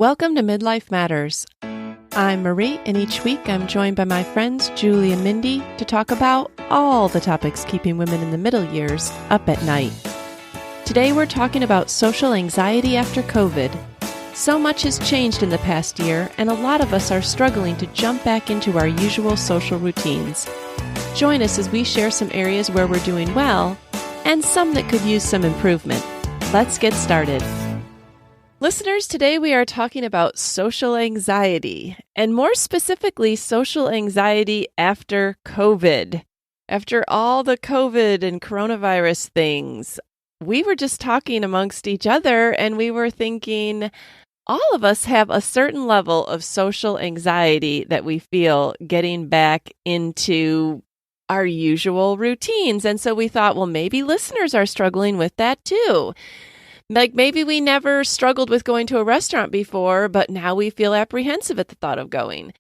Welcome to Midlife Matters. I'm Marie, and each week I'm joined by my friends Julie and Mindy to talk about all the topics keeping women in the middle years up at night. Today we're talking about social anxiety after COVID. So much has changed in the past year, and a lot of us are struggling to jump back into our usual social routines. Join us as we share some areas where we're doing well and some that could use some improvement. Let's get started. Listeners, today we are talking about social anxiety, and more specifically, social anxiety after COVID. After all the COVID and coronavirus things, we were just talking amongst each other, and we were thinking all of us have a certain level of social anxiety that we feel getting back into our usual routines. And so we thought, well, maybe listeners are struggling with that too. Like maybe we never struggled with going to a restaurant before, but now we feel apprehensive at the thought of going.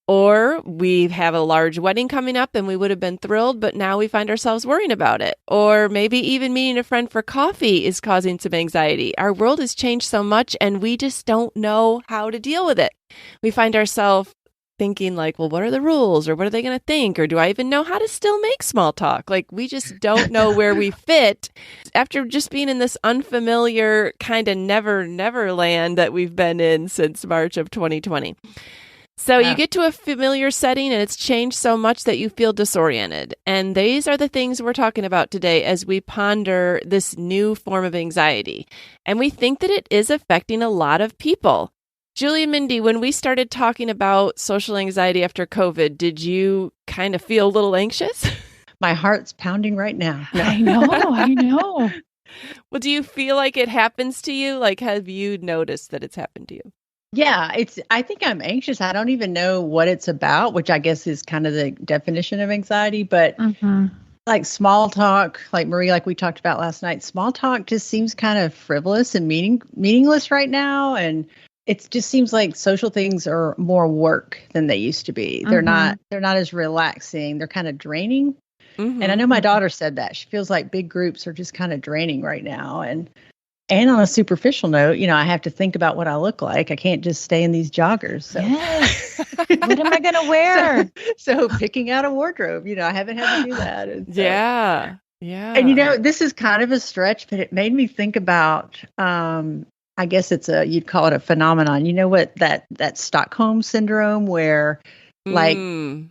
Or we have a large wedding coming up and we would have been thrilled, but now we find ourselves worrying about it. Or maybe even meeting a friend for coffee is causing some anxiety. Our world has changed so much and we just don't know how to deal with it. We find ourselves thinking like, well, what are the rules? Or what are they going to think? Or do I even know how to still make small talk? Like we just don't know where we fit after just being in this unfamiliar kind of never land that we've been in since March of 2020. So you get to a familiar setting and it's changed so much that you feel disoriented. And these are the things we're talking about today as we ponder this new form of anxiety. And we think that it is affecting a lot of people. Julie and Mindy, when we started talking about social anxiety after COVID, did you kind of feel a little anxious? My heart's pounding right now. No. I know. Well, do you feel like it happens to you? Like, have you noticed that it's happened to you? Yeah, I think I'm anxious. I don't even know what it's about, which I guess is kind of the definition of anxiety. But like small talk, like Marie, like we talked about last night, small talk just seems kind of frivolous and meaningless right now. And it just seems like social things are more work than they used to be. They're not as relaxing. They're kind of draining. And I know my daughter said that. She feels like big groups are just kind of draining right now. And on a superficial note, I have to think about what I look like. I can't just stay in these joggers. So. Yes. What am I going to wear? So picking out a wardrobe, I haven't had to do that. And so, Yeah. And, this is kind of a stretch, but it made me think about, I guess you'd call it a phenomenon. You know what, that Stockholm syndrome where like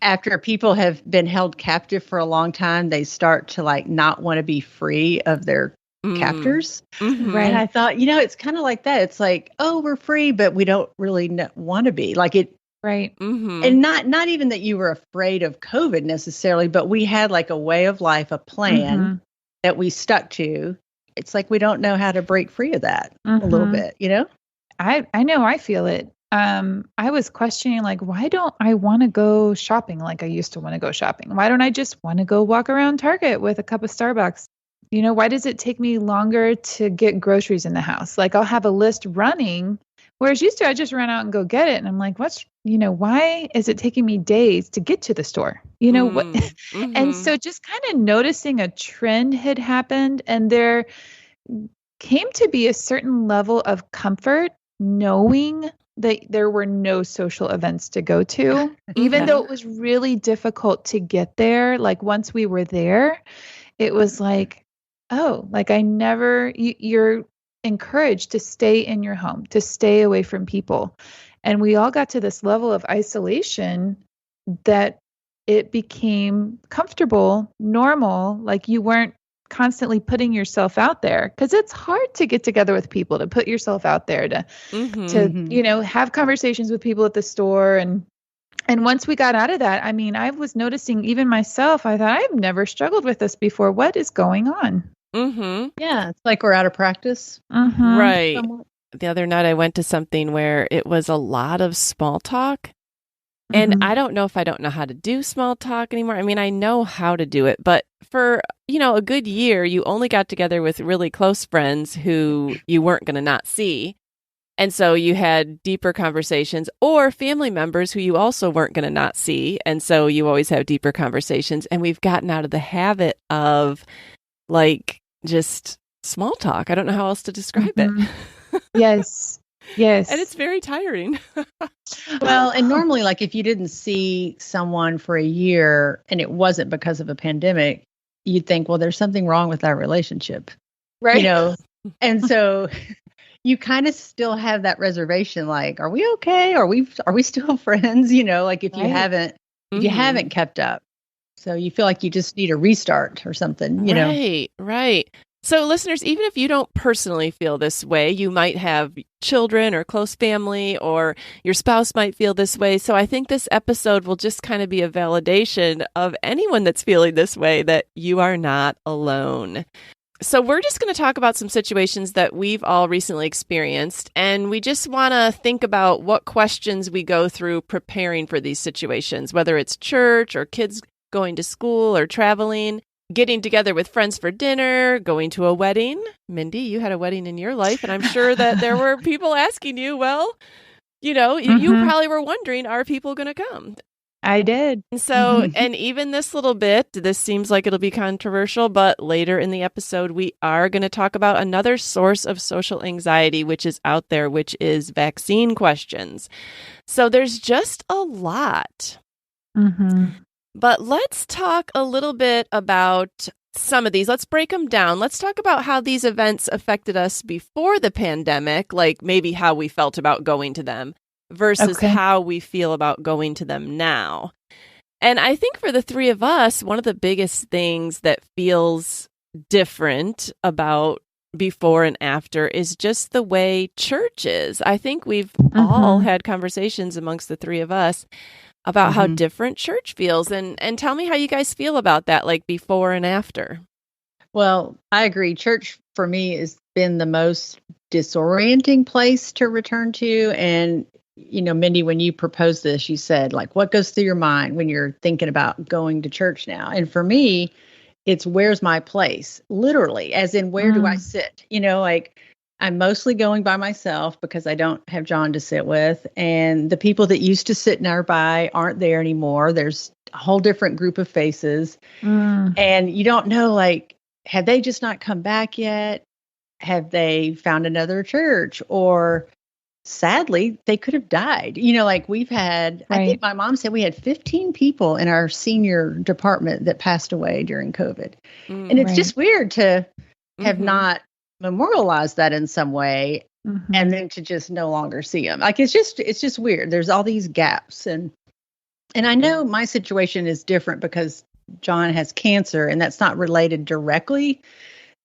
after people have been held captive for a long time, they start to like not want to be free of their captors. Right. And I thought, it's kind of like that. It's like, oh, we're free, but we don't really want to be like it. Right. And not even that you were afraid of COVID necessarily, but we had like a way of life, a plan that we stuck to. It's like we don't know how to break free of that a little bit, I know I feel it. I was questioning like, why don't I want to go shopping like I used to want to go shopping? Why don't I just want to go walk around Target with a cup of Starbucks? Why does it take me longer to get groceries in the house? Like I'll have a list running, whereas used to I just run out and go get it. And I'm like, why is it taking me days to get to the store? What? And so just kind of noticing a trend had happened, and there came to be a certain level of comfort knowing that there were no social events to go to, even though it was really difficult to get there. Like once we were there, it was like, oh, like you're encouraged to stay in your home, to stay away from people. And we all got to this level of isolation that it became comfortable, normal, like you weren't constantly putting yourself out there, because it's hard to get together with people, to put yourself out there, to have conversations with people at the store. And once we got out of that, I mean, I was noticing even myself, I thought, I've never struggled with this before. What is going on? Yeah, it's like we're out of practice. Right. Somewhat. The other night I went to something where it was a lot of small talk. And I don't know if I don't know how to do small talk anymore. I mean, I know how to do it, but for, a good year, you only got together with really close friends who you weren't going to not see. And so you had deeper conversations, or family members who you also weren't going to not see. And so you always have deeper conversations. And we've gotten out of the habit of like just small talk. I don't know how else to describe it. Yes. Yes. And it's very tiring. Well, and normally, like if you didn't see someone for a year and it wasn't because of a pandemic, you'd think, well, there's something wrong with our relationship, right. And so you kind of still have that reservation, like, are we okay? Are we still friends? Like if you haven't kept up. So you feel like you just need a restart or something, Right. So listeners, even if you don't personally feel this way, you might have children or close family, or your spouse might feel this way. So I think this episode will just kind of be a validation of anyone that's feeling this way, that you are not alone. So we're just going to talk about some situations that we've all recently experienced, and we just want to think about what questions we go through preparing for these situations, whether it's church or kids going to school or traveling, getting together with friends for dinner, going to a wedding. Mindy, you had a wedding in your life, and I'm sure that there were people asking you, well, you probably were wondering, are people going to come? I did. And so, and even this little bit, this seems like it'll be controversial, but later in the episode, we are going to talk about another source of social anxiety, which is out there, which is vaccine questions. So there's just a lot. But let's talk a little bit about some of these. Let's break them down. Let's talk about how these events affected us before the pandemic, like maybe how we felt about going to them versus how we feel about going to them now. And I think for the three of us, one of the biggest things that feels different about before and after is just the way church is. I think we've all had conversations amongst the three of us about how different church feels. And tell me how you guys feel about that, like before and after. Well, I agree. Church for me has been the most disorienting place to return to. And, Mindy, when you proposed this, you said, like, what goes through your mind when you're thinking about going to church now? And for me, it's where's my place? Literally, as in where do I sit? I'm mostly going by myself because I don't have John to sit with. And the people that used to sit nearby aren't there anymore. There's a whole different group of faces. And you don't know, like, have they just not come back yet? Have they found another church? Or sadly, they could have died. Like we've had, I think my mom said we had 15 people in our senior department that passed away during COVID. And it's just weird to have not memorialize that in some way and then to just no longer see them. Like it's just weird. There's all these gaps. And I know my situation is different because John has cancer and that's not related directly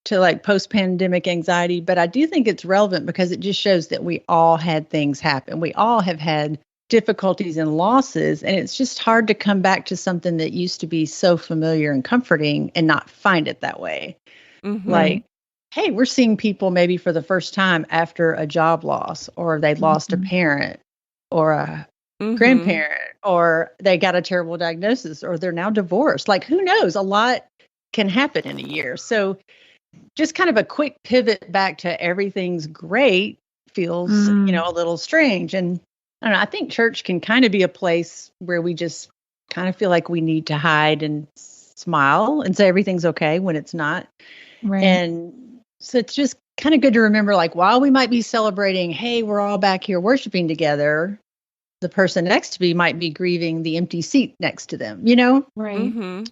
to like post-pandemic anxiety, but I do think it's relevant because it just shows that we all had things happen. We all have had difficulties and losses, and it's just hard to come back to something that used to be so familiar and comforting and not find it that way. Like, hey, we're seeing people maybe for the first time after a job loss, or they lost a parent or a grandparent, or they got a terrible diagnosis, or they're now divorced. Like, who knows? A lot can happen in a year. So just kind of a quick pivot back to everything's great feels, a little strange. And I don't know, I think church can kind of be a place where we just kind of feel like we need to hide and smile and say everything's okay when it's not. Right. And so it's just kind of good to remember, like, while we might be celebrating, hey, we're all back here worshiping together, the person next to me might be grieving the empty seat next to them, Right.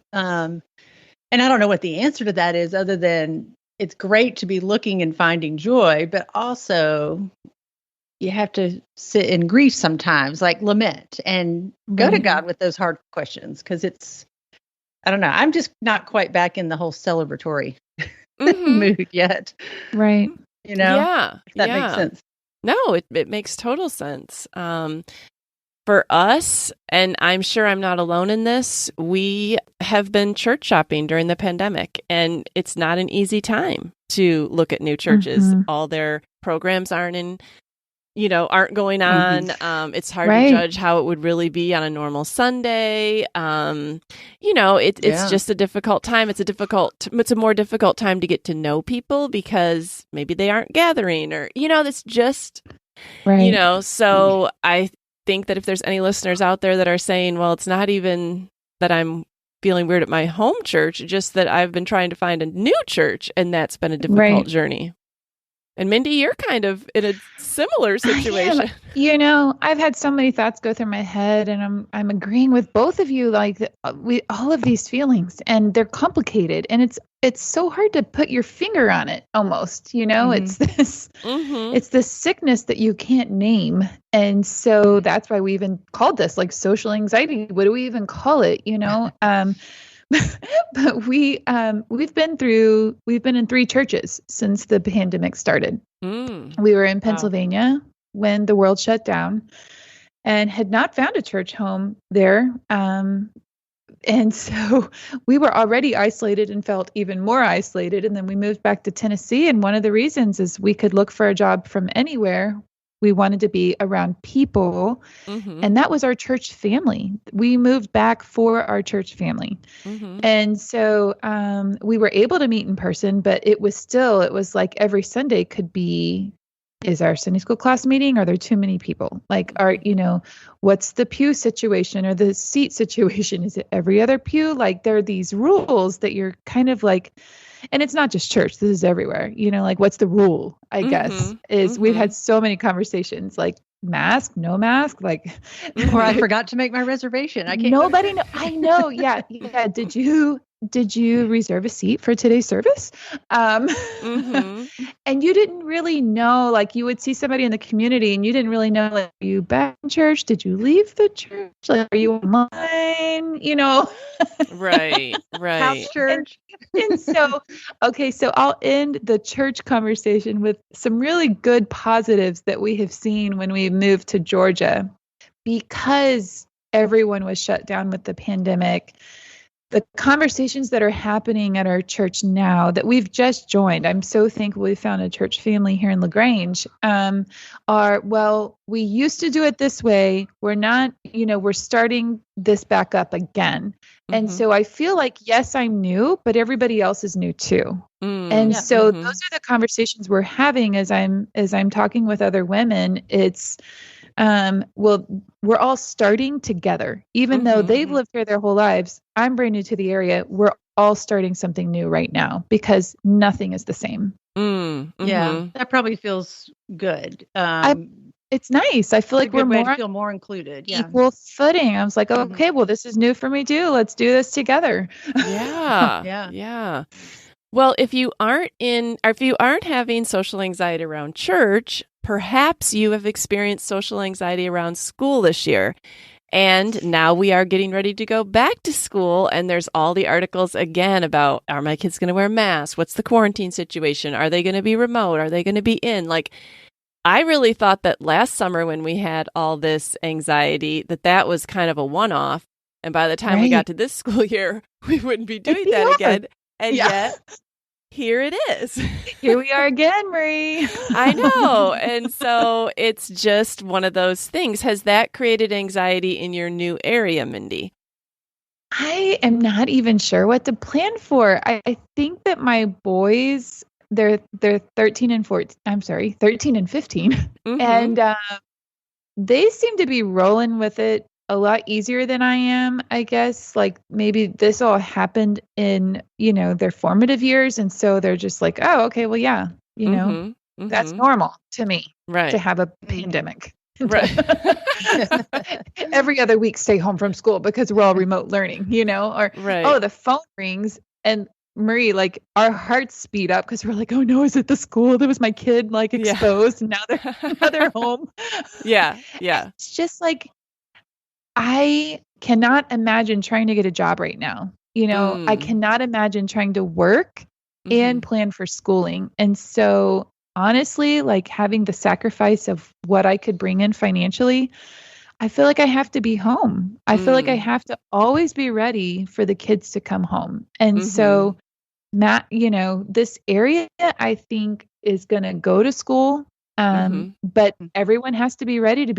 And I don't know what the answer to that is, other than it's great to be looking and finding joy, but also you have to sit in grief sometimes, like lament and go to God with those hard questions. Because I don't know, I'm just not quite back in the whole celebratory mood yet. Right. Yeah. If that makes sense. No, it makes total sense. For us, and I'm sure I'm not alone in this, we have been church shopping during the pandemic, and it's not an easy time to look at new churches. All their programs aren't going on. It's hard to judge how it would really be on a normal Sunday. It's just a difficult time. It's a more difficult time to get to know people because maybe they aren't gathering, or, it's just, so I think that if there's any listeners out there that are saying, well, it's not even that I'm feeling weird at my home church, just that I've been trying to find a new church, and that's been a difficult journey. And Mindy, you're kind of in a similar situation. I've had so many thoughts go through my head, and I'm agreeing with both of you. Like we all of these feelings, and they're complicated, and it's so hard to put your finger on it. Almost, it's this sickness that you can't name, and so that's why we even called this like social anxiety. What do we even call it? But we've been in 3 churches since the pandemic started. We were in Pennsylvania when the world shut down and had not found a church home there. And so we were already isolated and felt even more isolated. And then we moved back to Tennessee. And one of the reasons is we could look for a job from anywhere. We wanted to be around people. And that was our church family. We moved back for our church family. And so we were able to meet in person, but it was like every Sunday could be, is our Sunday school class meeting? Are there too many people? Like, what's the pew situation or the seat situation? Is it every other pew? Like there are these rules that you're kind of like, and it's not just church, this is everywhere, like what's the rule, I guess, is we've had so many conversations like mask, no mask, like, or I forgot to make my reservation. I can't. Nobody know. I know. Yeah. Did you reserve a seat for today's service? And you didn't really know, like you would see somebody in the community and you didn't really know, like, are you back in church? Did you leave the church? Like, are you online? Right. House church. And so I'll end the church conversation with some really good positives that we have seen when we moved to Georgia, because everyone was shut down with the pandemic. The conversations that are happening at our church now that we've just joined, I'm so thankful we found a church family here in LaGrange, are, well, we used to do it this way. We're not, we're starting this back up again. And so I feel like, yes, I'm new, but everybody else is new too. And so those are the conversations we're having as I'm talking with other women. It's, we're all starting together, even though they've lived here their whole lives. I'm brand new to the area. We're all starting something new right now because nothing is the same. Yeah, that probably feels good. It's nice. I feel like we're more feel more included. Yeah. Equal footing. I was like, okay, well, this is new for me too. Let's do this together. Yeah. Well, if you aren't having social anxiety around church, perhaps you have experienced social anxiety around school this year. And now we are getting ready to go back to school. And there's all the articles again about, are my kids going to wear masks? What's the quarantine situation? Are they going to be remote? Are they going to be in? Like, I really thought that last summer when we had all this anxiety, that was kind of a one-off. And by the time we got to this school year, we wouldn't be doing that again. And yet, here it is. Here we are again, Marie. I know. And so it's just one of those things. Has that created anxiety in your new area, Mindy? I am not even sure what to plan for. I think that my boys, they're 13 and 14. I'm sorry, 13 and 15. And they seem to be rolling with it a lot easier than I am, I guess. Like maybe this all happened in, their formative years. And so they're just like, oh, okay, well, yeah, that's normal to me, right, to have a pandemic. Right. Every other week, stay home from school because we're all remote learning, or, oh, the phone rings and Marie, like our hearts speed up because we're like, oh no, is it the school that was my kid like exposed? And now they're home. Yeah. It's just like, I cannot imagine trying to get a job right now. I cannot imagine trying to work and plan for schooling. And so honestly, like having the sacrifice of what I could bring in financially, I feel like I have to be home. I feel like I have to always be ready for the kids to come home. And so Matt, this area I think is going to go to school. But everyone has to be ready to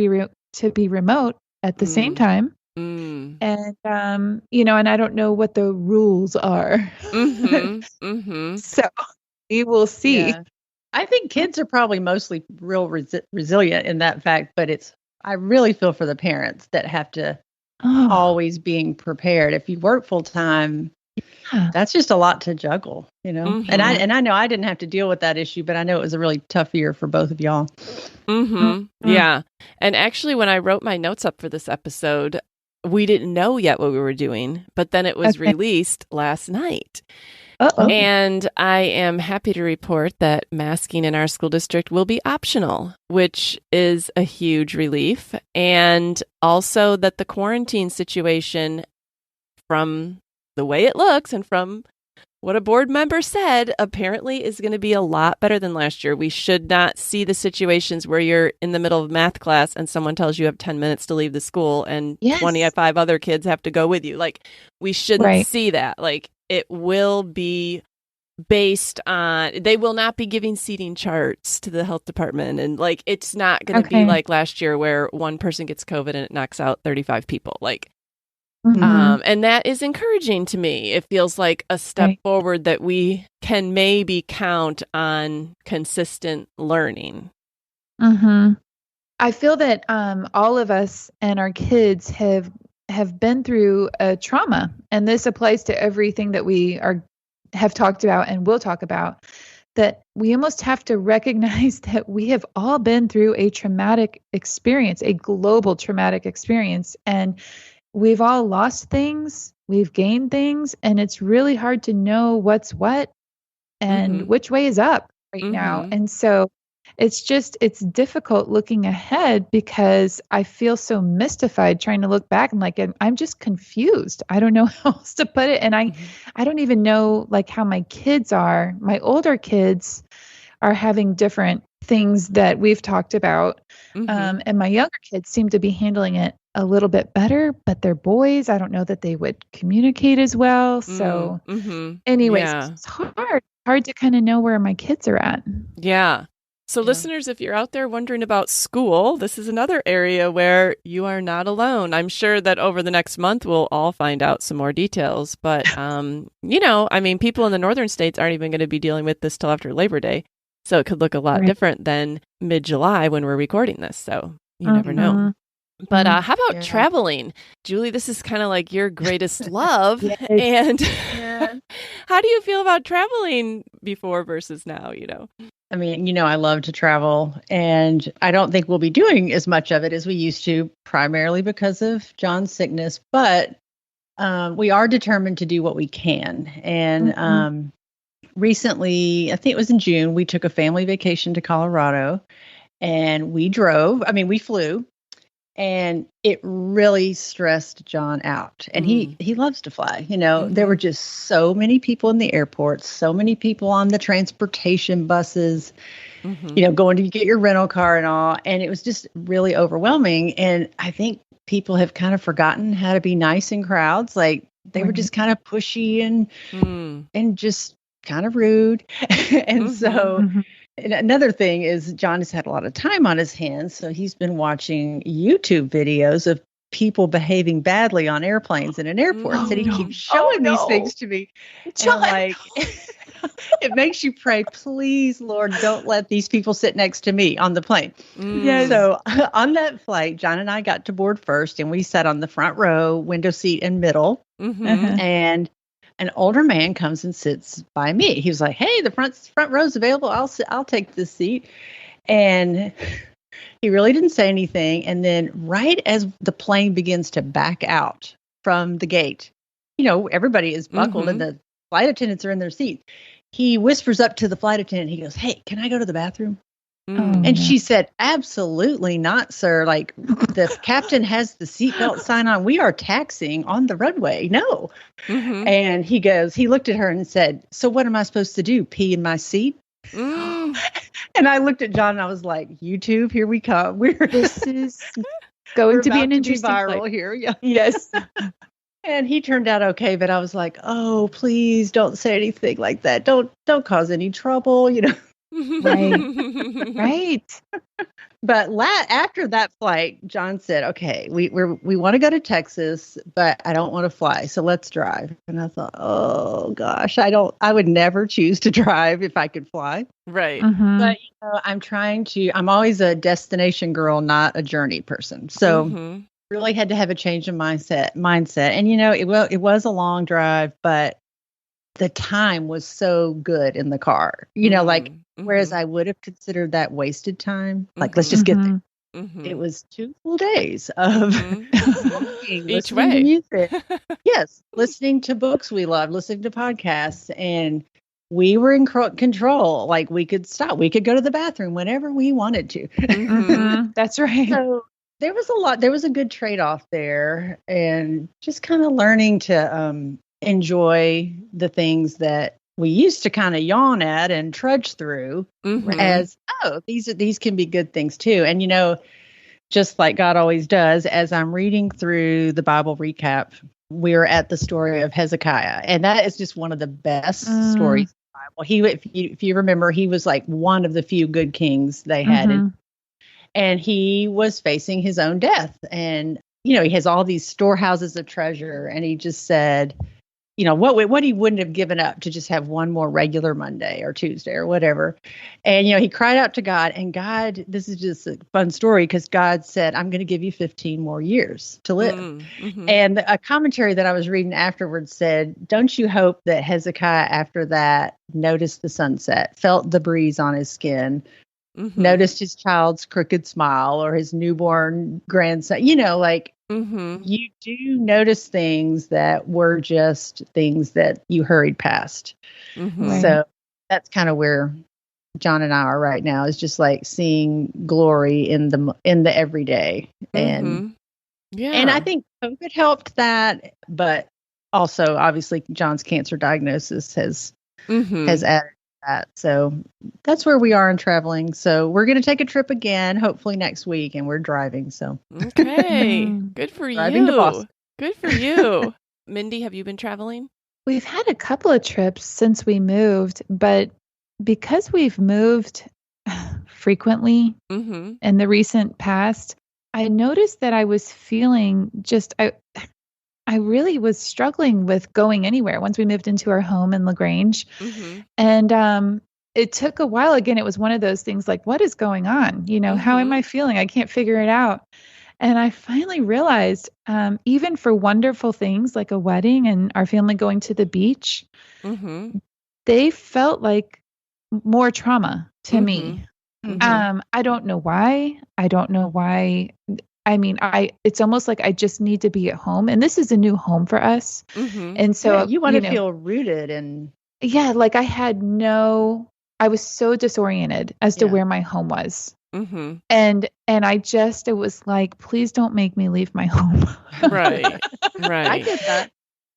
be remote at the same time. And, and I don't know what the rules are. So we will see. Yeah. I think kids are probably mostly real resilient in that fact, but I really feel for the parents that have to always being prepared. If you work full time, That's just a lot to juggle, Mm-hmm. And I know I didn't have to deal with that issue, but I know it was a really tough year for both of y'all. Mm-hmm. Yeah. And actually, when I wrote my notes up for this episode, we didn't know yet what we were doing, but then it was released last night. Uh-oh. And I am happy to report that masking in our school district will be optional, which is a huge relief. And also that the quarantine situation, from the way it looks and from what a board member said, apparently is going to be a lot better than last year. We should not see the situations where you're in the middle of math class and someone tells you have 10 minutes to leave the school and 25 other kids have to go with you. Like, we shouldn't see that. Like, it will be based on, they will not be giving seating charts to the health department. And like, it's not going to be like last year where one person gets COVID and it knocks out 35 people. Like, and that is encouraging to me. It feels like a step forward that we can maybe count on consistent learning. I feel that all of us and our kids have been through a trauma, and this applies to everything that we have talked about and will talk about. That we almost have to recognize that we have all been through a traumatic experience, a global traumatic experience, and we've all lost things, we've gained things, and it's really hard to know what's what and which way is up right now. And so it's difficult looking ahead because I feel so mystified trying to look back and like, I'm just confused. I don't know how else to put it. And I don't even know like how my kids are. My older kids are having different things that we've talked about. And my younger kids seem to be handling it a little bit better, but they're boys. I don't know that they would communicate as well. So anyways, it's hard to kind of know where my kids are at. Yeah. So listeners, if you're out there wondering about school, this is another area where you are not alone. I'm sure that over the next month, we'll all find out some more details. But, people in the northern states aren't even going to be dealing with this till after Labor Day. So it could look a lot different than mid-July when we're recording this. So you never know. But how about traveling? Julie, this is kind of like your greatest love. And how do you feel about traveling before versus now, I mean, I love to travel, and I don't think we'll be doing as much of it as we used to, primarily because of John's sickness. But we are determined to do what we can. And recently, I think it was in June, we took a family vacation to Colorado, and we flew. And it really stressed John out. And he loves to fly. There were just so many people in the airport, so many people on the transportation buses, going to get your rental car and all. And it was just really overwhelming. And I think people have kind of forgotten how to be nice in crowds. Like they were just kind of pushy and just kind of rude. And so... And another thing is John has had a lot of time on his hands, so he's been watching YouTube videos of people behaving badly on airplanes and in airports, and he keeps showing these things to me. And like, it makes you pray, please, Lord, don't let these people sit next to me on the plane. So on that flight, John and I got to board first, and we sat on the front row, window seat and middle, and an older man comes and sits by me. He was like, "Hey, the front row's available. I'll take this seat." And he really didn't say anything. And then right as the plane begins to back out from the gate, everybody is buckled and the flight attendants are in their seats. He whispers up to the flight attendant. He goes, "Hey, can I go to the bathroom?" And she said, "Absolutely not, sir. Like the captain has the seatbelt sign on. We are taxiing on the runway. No." And he looked at her and said, "So what am I supposed to do? Pee in my seat?" And I looked at John and I was like, YouTube, here we come. This is going to be an interesting viral flight. Here. Yeah. Yes. And he turned out okay, but I was like, "Oh, please don't say anything like that. Don't cause any trouble, Right. But after that flight, John said, "Okay, we want to go to Texas, but I don't want to fly, so let's drive." And I thought, "Oh gosh, I would never choose to drive if I could fly." Right. But I'm always a destination girl, not a journey person. So really had to have a change of mindset. And it was a long drive, but the time was so good in the car. Like, whereas I would have considered that wasted time. Like, let's just get there. It was 2 full days of walking, each listening way. to music. Yes, listening to books we loved, listening to podcasts, and we were in control. Like, we could stop. We could go to the bathroom whenever we wanted to. That's right. So there was a lot. There was a good trade-off there, and just kind of learning to enjoy the things that we used to kind of yawn at and trudge through as, these can be good things too. And, just like God always does, as I'm reading through the Bible recap, we're at the story of Hezekiah. And that is just one of the best stories in the Bible. If you remember, he was like one of the few good kings they had. And he was facing his own death. And, he has all these storehouses of treasure. And he just said, what he wouldn't have given up to just have one more regular Monday or Tuesday or whatever. And, he cried out to God, and God, this is just a fun story, because God said, I'm going to give you 15 more years to live. And a commentary that I was reading afterwards said, don't you hope that Hezekiah after that noticed the sunset, felt the breeze on his skin, noticed his child's crooked smile or his newborn grandson, you do notice things that were just things that you hurried past. So that's kind of where John and I are right now, is just like seeing glory in the everyday. And and I think COVID helped that, but also obviously John's cancer diagnosis has added that. So that's where we are in traveling. So we're going to take a trip again, hopefully next week, and we're driving. So okay, good for driving you. To Boston. Good for you. Mindy, have you been traveling? We've had a couple of trips since we moved, but because we've moved frequently in the recent past, I noticed that I was feeling I really was struggling with going anywhere once we moved into our home in LaGrange. And it took a while. Again, it was one of those things like, what is going on? How am I feeling? I can't figure it out. And I finally realized, even for wonderful things like a wedding and our family going to the beach, they felt like more trauma to me. I don't know why. I mean, it's almost like I just need to be at home, and this is a new home for us. And so you want to feel rooted and like I was so disoriented as to where my home was. And it was like, please don't make me leave my home. Right. I get that.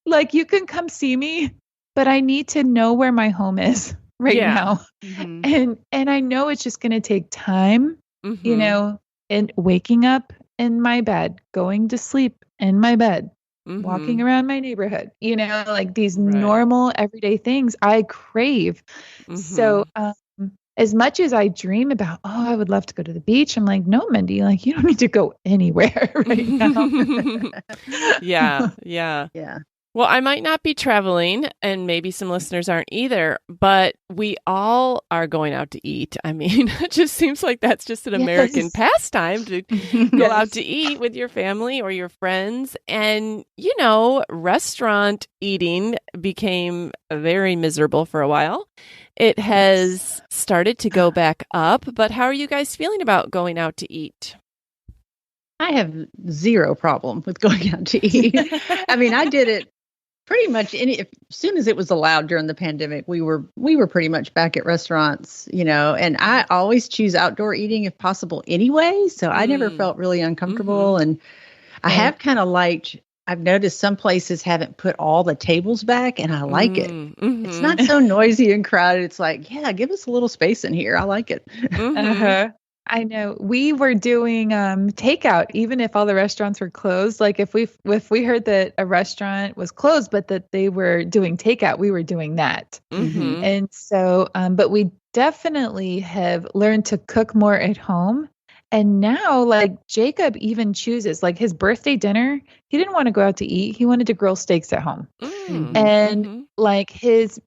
Like, you can come see me, but I need to know where my home is now. And I know it's just going to take time, and waking up in my bed, going to sleep in my bed, walking around my neighborhood, like these normal everyday things I crave. So, as much as I dream about, I would love to go to the beach, I'm like, no, Mindy, like, you don't need to go anywhere right now. Yeah. Well, I might not be traveling, and maybe some listeners aren't either, but we all are going out to eat. I mean, it just seems like that's just an American pastime to go out to eat with your family or your friends. And, restaurant eating became very miserable for a while. It has started to go back up, but how are you guys feeling about going out to eat? I have zero problem with going out to eat. I mean, I did it pretty much as soon as it was allowed during the pandemic. We were pretty much back at restaurants, and I always choose outdoor eating if possible anyway. So I never felt really uncomfortable. And I have kind of I've noticed some places haven't put all the tables back, and I like it. It's not so noisy and crowded. It's like, give us a little space in here. I like it. I know we were doing takeout, even if all the restaurants were closed. Like if we heard that a restaurant was closed, but that they were doing takeout, we were doing that. And so, but we definitely have learned to cook more at home. And now, like, Jacob even chooses, like, his birthday dinner, he didn't want to go out to eat. He wanted to grill steaks at home. And like his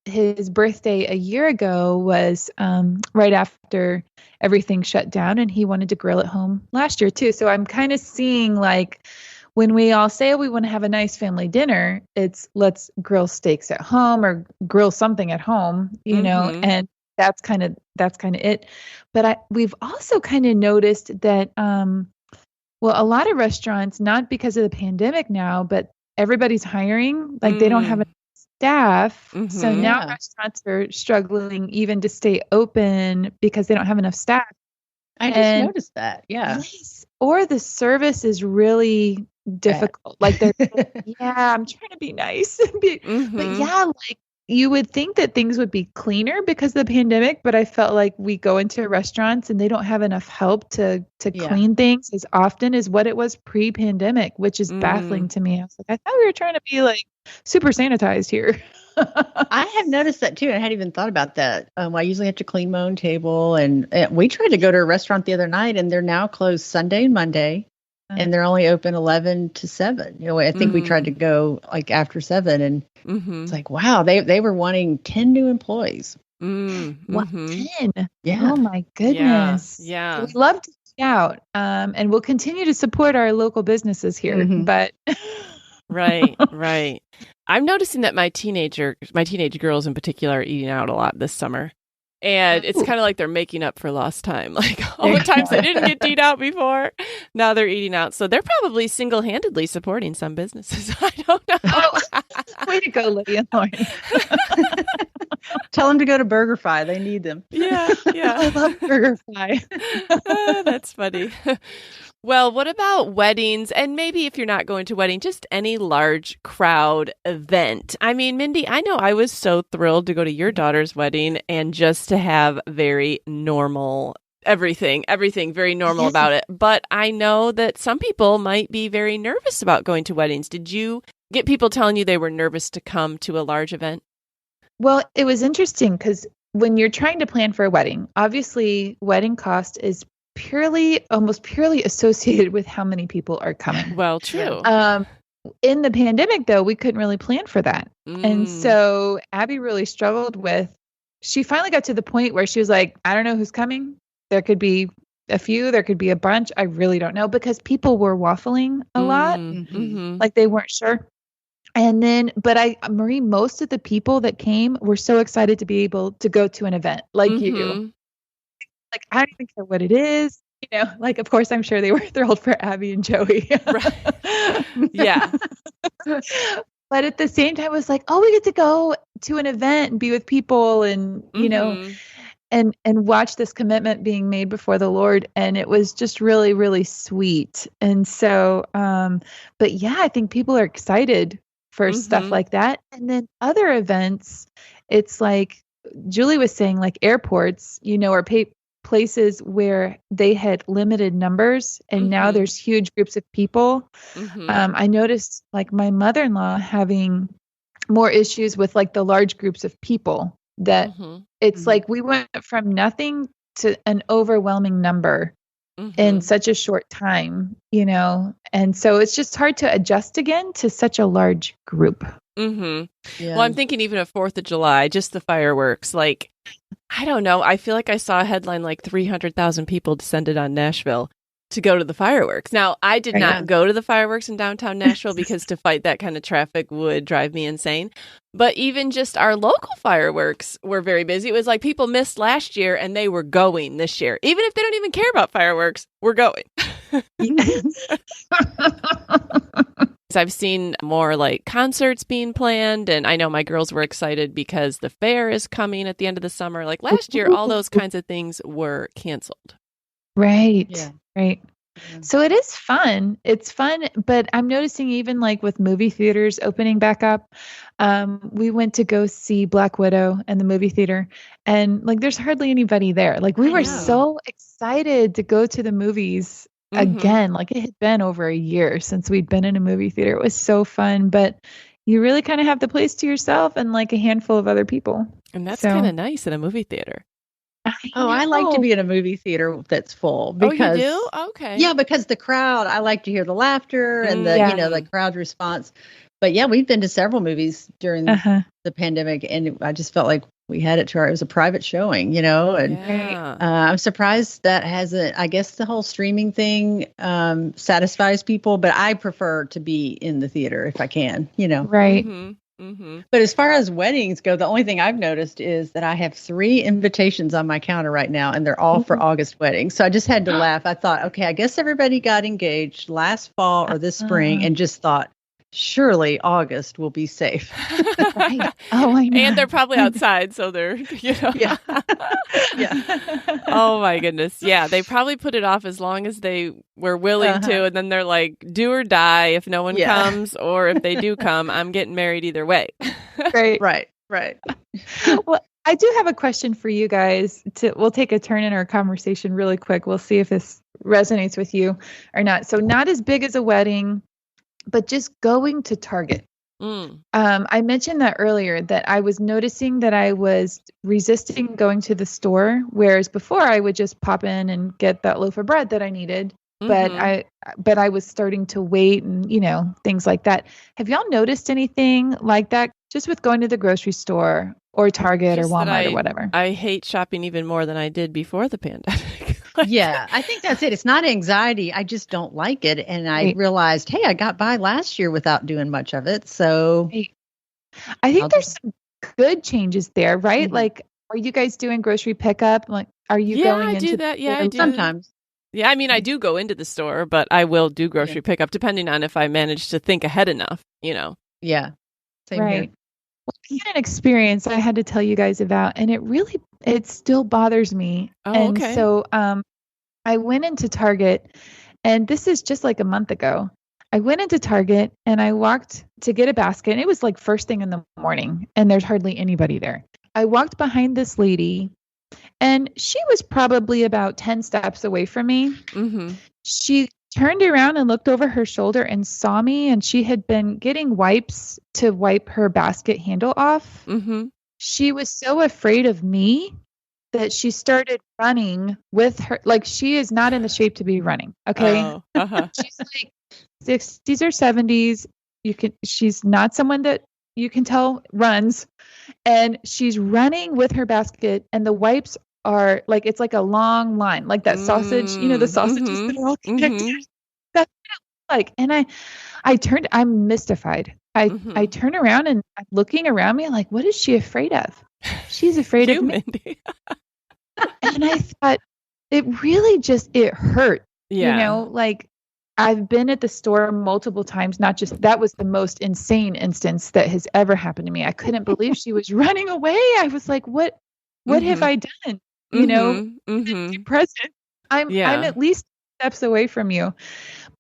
birthday a year ago was right after everything shut down, and he wanted to grill at home last year too. So I'm kind of seeing, like, when we all say we want to have a nice family dinner, it's let's grill steaks at home or grill something at home, and that's kind of it. But we've also kind of noticed that, a lot of restaurants, not because of the pandemic now, but everybody's hiring, like they don't have enough staff. So now restaurants are struggling even to stay open because they don't have enough staff. I just noticed that. Yeah. Yes. Or the service is really difficult. Like they're, I'm trying to be nice. But like you would think that things would be cleaner because of the pandemic, but I felt like we go into restaurants and they don't have enough help to clean things as often as what it was pre-pandemic, which is baffling to me. I was like, I thought we were trying to be like super sanitized here. I have noticed that too. I hadn't even thought about that. I usually have to clean my own table, and we tried to go to a restaurant the other night, and they're now closed Sunday and Monday, and they're only open 11 to 7. I think we tried to go like after 7, and it's like, wow, they were wanting 10 new employees. What, 10? Yeah. Oh my goodness. Yeah. So we love to eat out, and we'll continue to support our local businesses here, but. Right. I'm noticing that my teenage girls in particular are eating out a lot this summer. And it's kind of like they're making up for lost time. Like all the times they didn't get to eat out before, now they're eating out. So they're probably single-handedly supporting some businesses. I don't know. Way to go, Lydia and Lauren. Tell them to go to BurgerFi. They need them. Yeah. I love BurgerFi. That's funny. Well, what about weddings? And maybe if you're not going to wedding, just any large crowd event. I mean, Mindy, I know I was so thrilled to go to your daughter's wedding and just to have very normal everything very normal about it. But I know that some people might be very nervous about going to weddings. Did you get people telling you they were nervous to come to a large event? Well, it was interesting because when you're trying to plan for a wedding, obviously wedding cost is almost purely associated with how many people are coming. Well, true. In the pandemic, though, we couldn't really plan for that. And so Abby really struggled she finally got to the point where she was like, I don't know who's coming. There could be a few, there could be a bunch. I really don't know, because people were waffling a lot. Like they weren't sure. And then, Marie, most of the people that came were so excited to be able to go to an event like you. Like, I don't even care what it is. Like, of course, I'm sure they were thrilled for Abby and Joey. Right. Yeah. But at the same time, it was like, we get to go to an event and be with people and, and watch this commitment being made before the Lord. And it was just really, really sweet. And so, but yeah, I think people are excited for stuff like that. And then other events, it's like Julie was saying, like airports, or places where they had limited numbers and now there's huge groups of people. I noticed like my mother-in-law having more issues with like the large groups of people that it's like we went from nothing to an overwhelming number in such a short time, and so it's just hard to adjust again to such a large group. Yeah. Well, I'm thinking even of 4th of July, just the fireworks, like, I don't know. I feel like I saw a headline like 300,000 people descended on Nashville to go to the fireworks. Now, I did not go to the fireworks in downtown Nashville because to fight that kind of traffic would drive me insane. But even just our local fireworks were very busy. It was like people missed last year and they were going this year. Even if they don't even care about fireworks, we're going. I've seen more like concerts being planned, and I know my girls were excited because the fair is coming at the end of the summer. Like last year, all those kinds of things were canceled. Right. Yeah. Right. Yeah. So it is fun. It's fun, but I'm noticing even like with movie theaters opening back up, we went to go see Black Widow in the movie theater, and like there's hardly anybody there. Like we were so excited to go to the movies again. Like it had been over a year since we'd been in a movie theater. It was so fun, but you really kind of have the place to yourself and like a handful of other people. And that's kind of nice in a movie theater. I like to be in a movie theater that's full because you do? Okay. Yeah, because the crowd, I like to hear the laughter and the the crowd response. But yeah, we've been to several movies during the pandemic, and I just felt like we had it it was a private showing, and I'm surprised that hasn't, I guess the whole streaming thing satisfies people, but I prefer to be in the theater if I can, Right. But as far as weddings go, the only thing I've noticed is that I have 3 invitations on my counter right now, and they're all for August weddings. So I just had to laugh. I thought, okay, I guess everybody got engaged last fall or this spring, and just thought, surely August will be safe. Right. Oh, I know. And they're probably outside, so they're, Yeah. Oh my goodness. Yeah, they probably put it off as long as they were willing to, and then they're like, do or die if no one comes, or if they do come, I'm getting married either way. Right. Well, I do have a question for you guys. We'll take a turn in our conversation really quick. We'll see if this resonates with you or not. So not as big as a wedding, but just going to Target. I mentioned that earlier, that I was noticing that I was resisting going to the store, whereas before I would just pop in and get that loaf of bread that I needed. But I was starting to wait and, things like that. Have y'all noticed anything like that just with going to the grocery store or Target or Walmart or whatever? I hate shopping even more than I did before the pandemic. Yeah, I think that's it. It's not anxiety. I just don't like it. And I realized, hey, I got by last year without doing much of it. So I think there's some good changes there, right? Like, are you guys doing grocery pickup? Like, are you going into that? Yeah, I do. Sometimes. Yeah, I mean, I do go into the store, but I will do grocery pickup depending on if I manage to think ahead enough, Yeah. Same right. here. Well, I had an experience I had to tell you guys about, and it still bothers me. So I went into Target, and this is just like a month ago. I went into Target and I walked to get a basket, and it was like first thing in the morning, and there's hardly anybody there. I walked behind this lady, and she was probably about 10 steps away from me. She turned around and looked over her shoulder and saw me, and she had been getting wipes to wipe her basket handle off. She was so afraid of me that she started running with her. Like, she is not in the shape to be running. Okay. She's like 60s or 70s. She's not someone that you can tell runs, and she's running with her basket, and the wipes are like, it's like a long line, like that sausage, the sausages that are all connected. That's what it like. And I'm mystified. I turn around and I'm looking around me like, what is she afraid of? She's afraid of me. And I thought, it really it hurt. Like, I've been at the store multiple times, not just, that was the most insane instance that has ever happened to me. I couldn't believe she was running away. I was like, what have I done? Present. I'm at least steps away from you.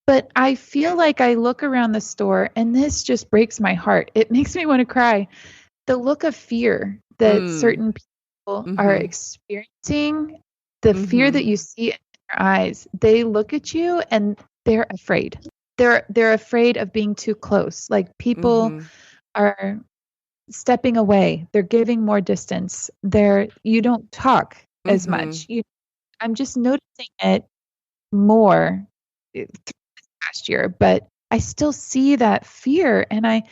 But I feel like I look around the store, and this just breaks my heart. It makes me want to cry. The look of fear that certain people are experiencing, the fear that you see in their eyes, they look at you and they're afraid. They're afraid of being too close. Like, people are stepping away. They're giving more distance. You don't talk as much. I'm just noticing it more last year, but I still see that fear, and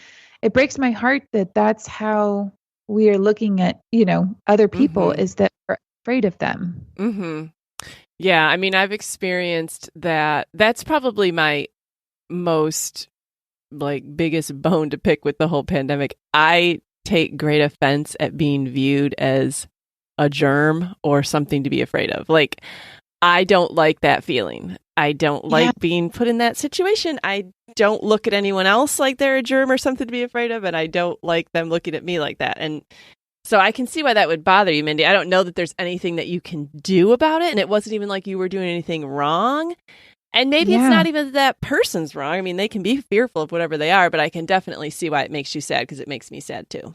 it breaks my heart that that's how we are looking at, other people, is that we're afraid of them. Yeah. I mean, I've experienced that. That's probably my most biggest bone to pick with the whole pandemic. I take great offense at being viewed as a germ or something to be afraid of. Like, I don't like that feeling. I don't like being put in that situation. I don't look at anyone else like they're a germ or something to be afraid of, and I don't like them looking at me like that. And so I can see why that would bother you, Mindy. I don't know that there's anything that you can do about it, and it wasn't even like you were doing anything wrong. And maybe it's not even that person's wrong. I mean, they can be fearful of whatever they are, but I can definitely see why it makes you sad, because it makes me sad too.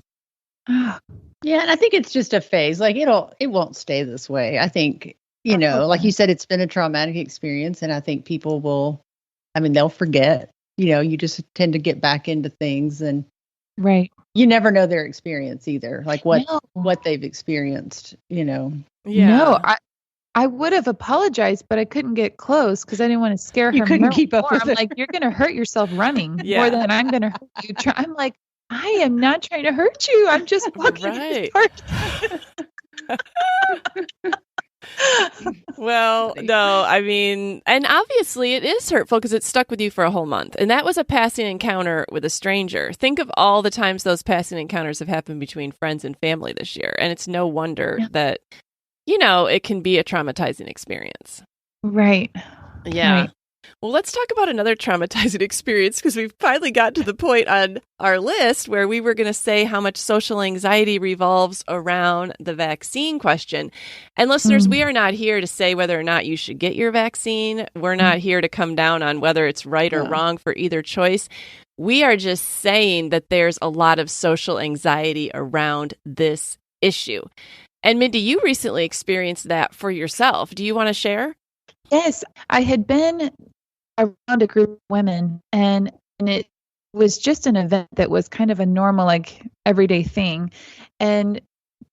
Yeah, and I think it's just a phase. Like, it won't stay this way. I think, like you said, it's been a traumatic experience, and I think people they'll forget. You just tend to get back into things, and you never know their experience either, like what they've experienced. No, I would have apologized, but I couldn't get close because I didn't want to scare her. You couldn't keep up with I'm like, you're going to hurt yourself running more than I'm going to hurt you. I'm like, I am not trying to hurt you. I'm just walking in this park. Well, no, I mean, and obviously it is hurtful because it stuck with you for a whole month. And that was a passing encounter with a stranger. Think of all the times those passing encounters have happened between friends and family this year. And it's no wonder that, it can be a traumatizing experience. Right. Yeah. Right. Well, let's talk about another traumatizing experience because we've finally got to the point on our list where we were going to say how much social anxiety revolves around the vaccine question. And listeners, we are not here to say whether or not you should get your vaccine. We're not here to come down on whether it's right or wrong for either choice. We are just saying that there's a lot of social anxiety around this issue. And Mindy, you recently experienced that for yourself. Do you want to share? Yes, I had been around a group of women and it was just an event that was kind of a normal, like everyday thing. And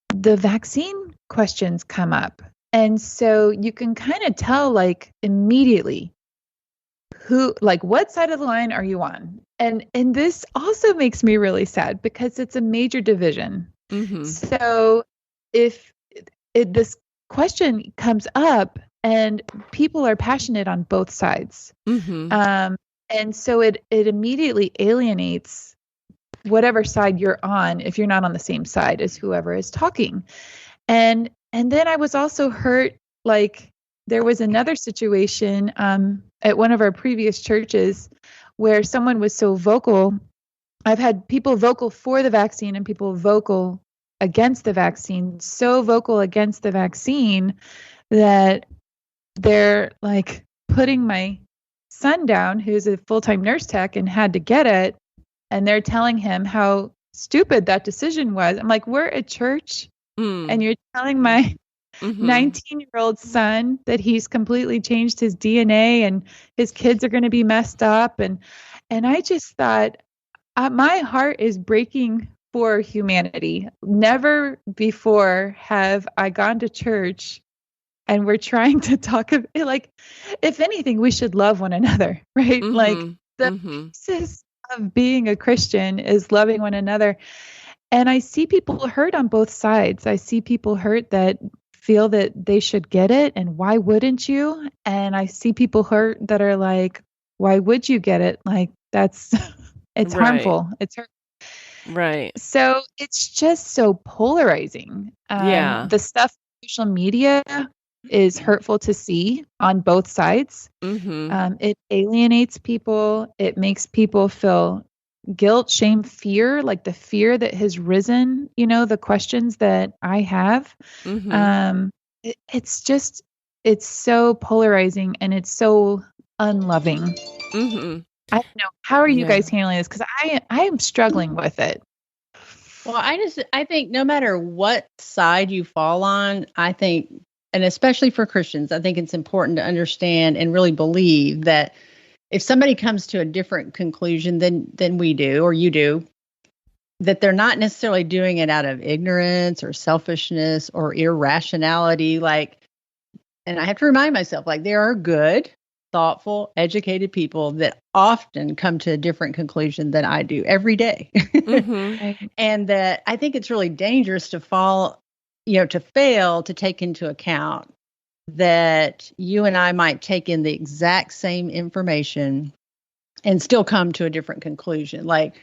the vaccine questions come up. And so you can kind of tell like immediately what side of the line are you on? And this also makes me really sad because it's a major division. Mm-hmm. So if this question comes up, and people are passionate on both sides. Mm-hmm. And so it immediately alienates whatever side you're on if you're not on the same side as whoever is talking. And then I was also hurt, like there was another situation at one of our previous churches where someone was so vocal. I've had people vocal for the vaccine and people vocal against the vaccine, so vocal against the vaccine that they're like putting my son down, who's a full-time nurse tech and had to get it. And they're telling him how stupid that decision was. I'm like, we're at church and you're telling my 19-year-old son that he's completely changed his DNA and his kids are going to be messed up. And I just thought my heart is breaking for humanity. Never before have I gone to church and we're trying to talk about, like, if anything, we should love one another, right? Mm-hmm. Like the basis of being a Christian is loving one another. And I see people hurt on both sides. I see people hurt that feel that they should get it. And why wouldn't you? And I see people hurt that are like, why would you get it? Like it's harmful. It's hurt. Right. So it's just so polarizing. The stuff on social media is hurtful to see on both sides. Mm-hmm. It alienates people. It makes people feel guilt, shame, fear, like the fear that has risen, the questions that I have. Mm-hmm. It's so polarizing and it's so unloving. Mm-hmm. I don't know. How are you guys handling this? Because I am struggling with it. Well, I think no matter what side you fall on, I think, and especially for Christians, I think it's important to understand and really believe that if somebody comes to a different conclusion than we do or you do, that they're not necessarily doing it out of ignorance or selfishness or irrationality. And I have to remind myself, there are good, thoughtful, educated people that often come to a different conclusion than I do every day. Mm-hmm. And that I think it's really dangerous to fail to take into account that you and I might take in the exact same information and still come to a different conclusion. Like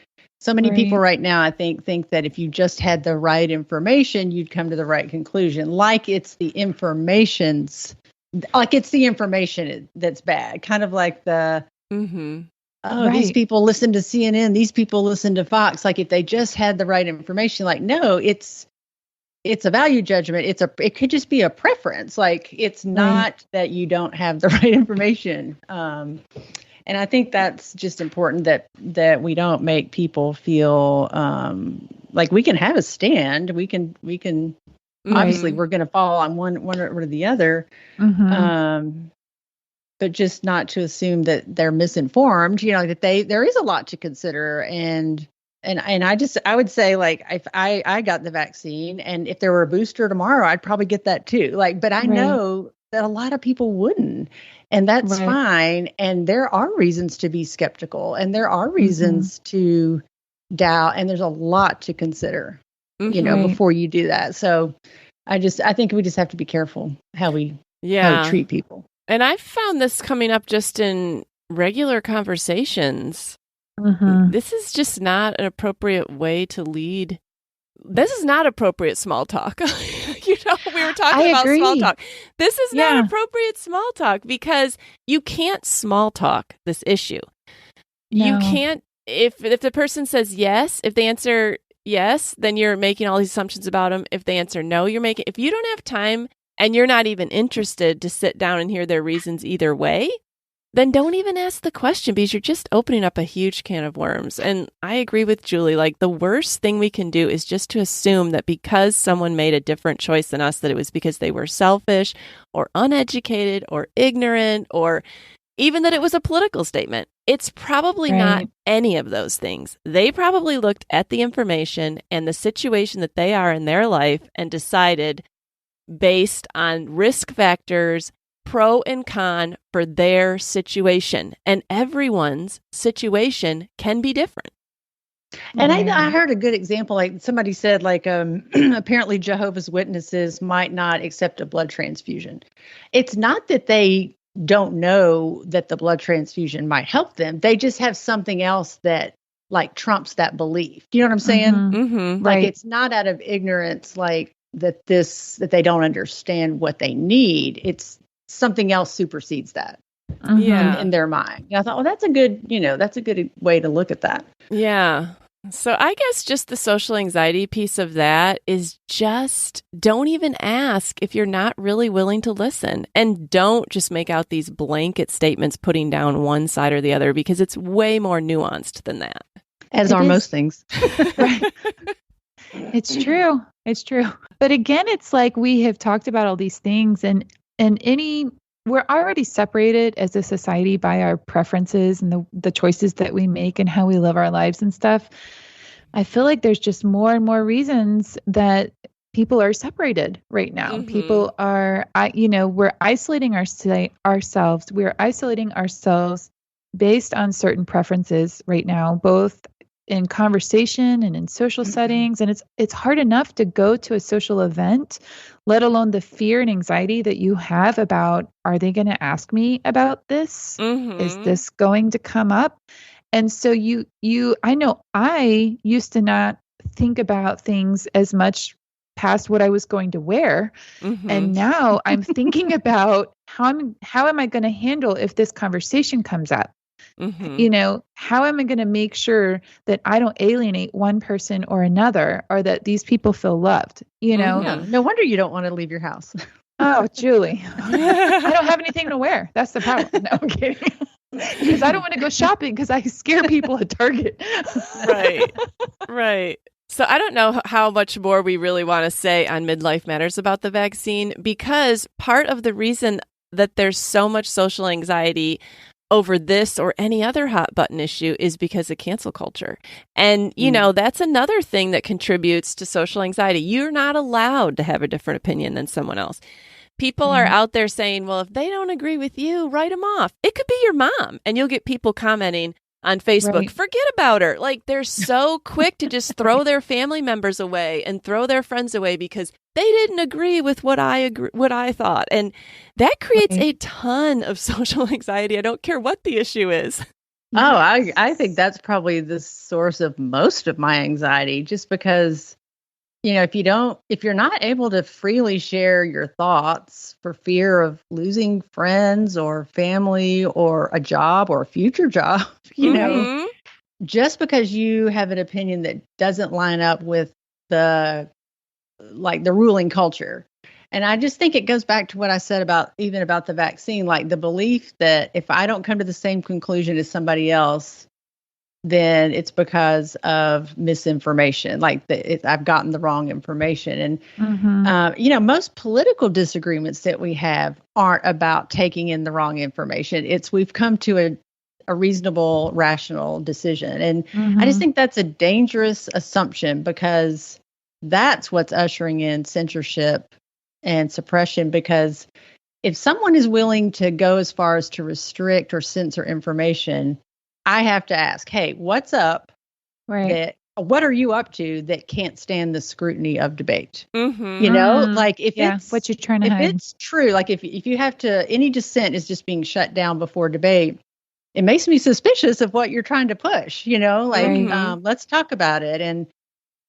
so many people right now, I think that if you just had the right information, you'd come to the right conclusion. It's the information that's bad. Kind of like the, these people listen to CNN, these people listen to Fox. Like if they just had the right information, no, it's a value judgment. It could just be a preference. It's not that you don't have the right information. And I think that's just important that we don't make people feel like we can have a stand. We can obviously we're going to fall on one or the other. Mm-hmm. But just not to assume that they're misinformed, that there is a lot to consider. And I would say if I got the vaccine and if there were a booster tomorrow, I'd probably get that too. But I know that a lot of people wouldn't, and that's fine. And there are reasons to be skeptical and there are reasons to doubt, and there's a lot to consider, before you do that. So I think we just have to be careful how we treat people. And I've found this coming up just in regular conversations. This is just not an appropriate way to lead. This is not appropriate small talk. We were talking about small talk. This is not appropriate small talk because you can't small talk this issue. No. You can't, if the person says yes, if they answer yes, then you're making all these assumptions about them. If they answer no, if you don't have time and you're not even interested to sit down and hear their reasons either way, then don't even ask the question because you're just opening up a huge can of worms. And I agree with Julie. Like, the worst thing we can do is just to assume that because someone made a different choice than us, that it was because they were selfish or uneducated or ignorant, or even that it was a political statement. It's probably not any of those things. They probably looked at the information and the situation that they are in their life and decided based on risk factors, pro and con for their situation. And everyone's situation can be different. And I heard a good example, like somebody said, like, apparently Jehovah's Witnesses might not accept a blood transfusion. It's not that they don't know that the blood transfusion might help them. They just have something else that like trumps that belief. You know what I'm saying? Like, it's not out of ignorance, like that they don't understand what they need. It's something else supersedes that in their mind. And I thought, well, that's a good way to look at that. Yeah. So I guess just the social anxiety piece of that is just don't even ask if you're not really willing to listen, and don't just make out these blanket statements putting down one side or the other, because it's way more nuanced than that. As are most things. Right. It's true. It's true. But again, it's like we have talked about all these things, and we're already separated as a society by our preferences and the choices that we make and how we live our lives and stuff. I feel like there's just more and more reasons that people are separated right now. People are, we're isolating ourselves. We're isolating ourselves based on certain preferences right now, both in conversation and in social settings. And it's hard enough to go to a social event, let alone the fear and anxiety that you have about, are they going to ask me about this? Is this going to come up? And so I know I used to not think about things as much past what I was going to wear. And now I'm thinking about how am I going to handle if this conversation comes up? How am I going to make sure that I don't alienate one person or another, or that these people feel loved? Yeah. No wonder you don't want to leave your house. Oh, Julie, I don't have anything to wear. That's the problem. No, I'm kidding. Because I don't want to go shopping because I scare people at Target. Right. So I don't know how much more we really want to say on Midlife Matters about the vaccine, because part of the reason that there's so much social anxiety over this or any other hot button issue is because of cancel culture. And, that's another thing that contributes to social anxiety. You're not allowed to have a different opinion than someone else. People are out there saying, well, if they don't agree with you, write them off. It could be your mom. And you'll get people commenting on Facebook, forget about her. Like, they're so quick to just throw their family members away and throw their friends away because they didn't agree with what I thought. And that creates a ton of social anxiety. I don't care what the issue is. Oh, I think that's probably the source of most of my anxiety, just because, if you're not able to freely share your thoughts for fear of losing friends or family or a job or a future job, just because you have an opinion that doesn't line up with the ruling culture. And I just think it goes back to what I said about the vaccine, like the belief that if I don't come to the same conclusion as somebody else, then it's because of misinformation, like I've gotten the wrong information. And, most political disagreements that we have aren't about taking in the wrong information. It's we've come to a reasonable, rational decision. And I just think that's a dangerous assumption, because that's what's ushering in censorship and suppression. Because if someone is willing to go as far as to restrict or censor information, I have to ask, hey, what's up that what are you up to that can't stand the scrutiny of debate? Mm-hmm. You know, like if it's what you're trying to if hide. it's true, like if you have to, any dissent is just being shut down before debate. It makes me suspicious of what you're trying to push, you know, like, Right. let's talk about it. And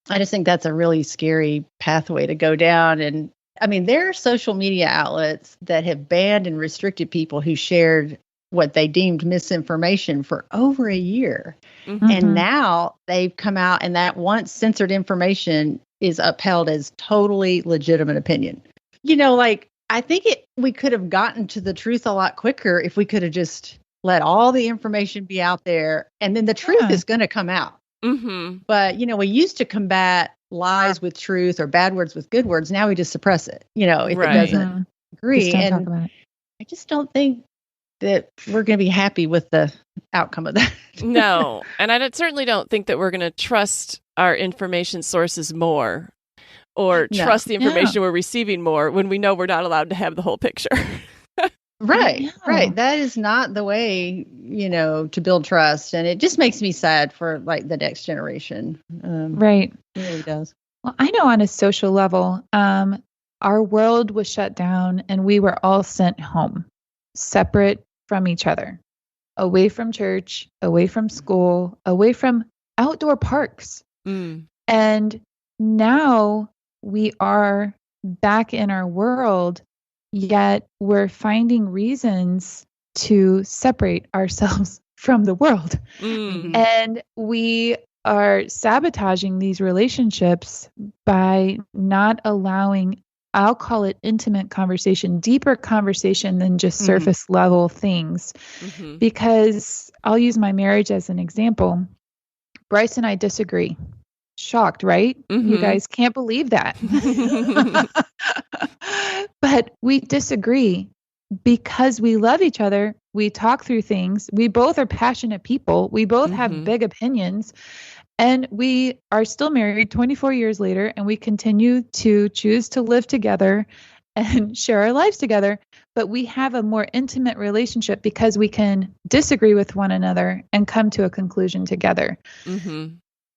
I just think that's a really scary pathway to go down. And I mean, there are social media outlets that have banned and restricted people who shared what they deemed misinformation for over a year. Mm-hmm. And now they've come out, and that once censored information is upheld as totally legitimate opinion. You know, like, I think we could have gotten to the truth a lot quicker if we could have just let all the information be out there, and then the truth is going to come out. Mm-hmm. But, you know, we used to combat lies with truth or bad words with good words. Now we just suppress it, you know, if it doesn't agree. Just don't and talk about it. I just don't think that we're going to be happy with the outcome of that. No. And I certainly don't think that we're going to trust our information sources more or trust the information we're receiving more when we know we're not allowed to have the whole picture. Right. That is not the way, you know, to build trust. And it just makes me sad for like the next generation. Right. It really does. Well, I know on a social level, our world was shut down and we were all sent home, separate from each other, away from church, away from school, away from outdoor parks. And now we are back in our world, yet we're finding reasons to separate ourselves from the world. And we are sabotaging these relationships by not allowing, I'll call it intimate conversation, deeper conversation than just surface level things. Because I'll use my marriage as an example. Bryce and I disagree. Shocked, right? You guys can't believe that. But we disagree because we love each other. We talk through things. We both are passionate people. We both have big opinions. And we are still married 24 years later, and we continue to choose to live together and share our lives together. But we have a more intimate relationship because we can disagree with one another and come to a conclusion together.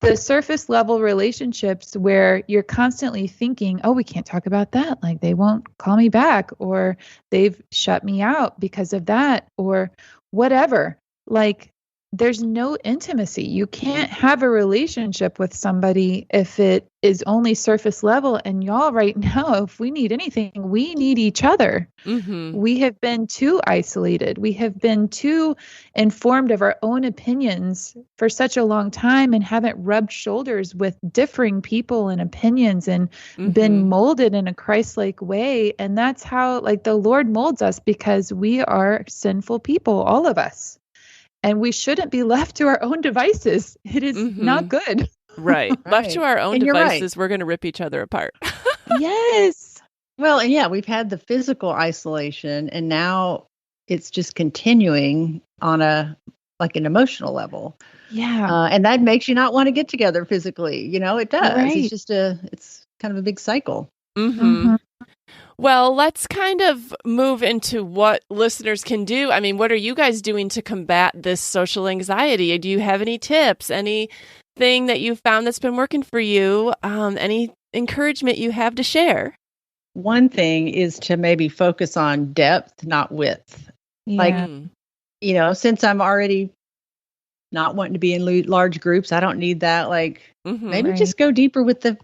The surface level relationships where you're constantly thinking, oh, we can't talk about that. Like they won't call me back, or they've shut me out because of that, or whatever. Like there's no intimacy. You can't have a relationship with somebody if it is only surface level. And y'all right now, if we need anything, we need each other. We have been too isolated. We have been too informed of our own opinions for such a long time and haven't rubbed shoulders with differing people and opinions and been molded in a Christ-like way. And that's how like the Lord molds us, because we are sinful people, all of us. And we shouldn't be left to our own devices. It is not good. Right. Left to our own devices, we're going to rip each other apart. Yes. Well, and yeah, we've had the physical isolation, and now it's just continuing on an emotional level. Yeah. And that makes you not want to get together physically. You know, it does. Right. It's just it's kind of a big cycle. Well, let's kind of move into what listeners can do. I mean, what are you guys doing to combat this social anxiety? Do you have any tips, anything that you found that's been working for you, any encouragement you have to share? One thing is to maybe focus on depth, not width. Yeah. Like, you know, since I'm already not wanting to be in large groups, I don't need that. Like, maybe just go deeper with the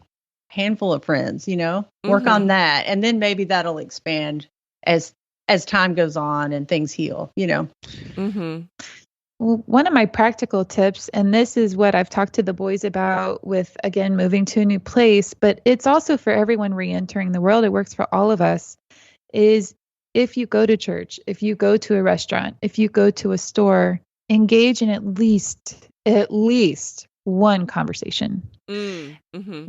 handful of friends, you know, work on that. And then maybe that'll expand as time goes on and things heal, you know. Well, one of my practical tips, and this is what I've talked to the boys about with, again, moving to a new place, but it's also for everyone re-entering the world. It works for all of us, is if you go to church, if you go to a restaurant, if you go to a store, engage in at least one conversation.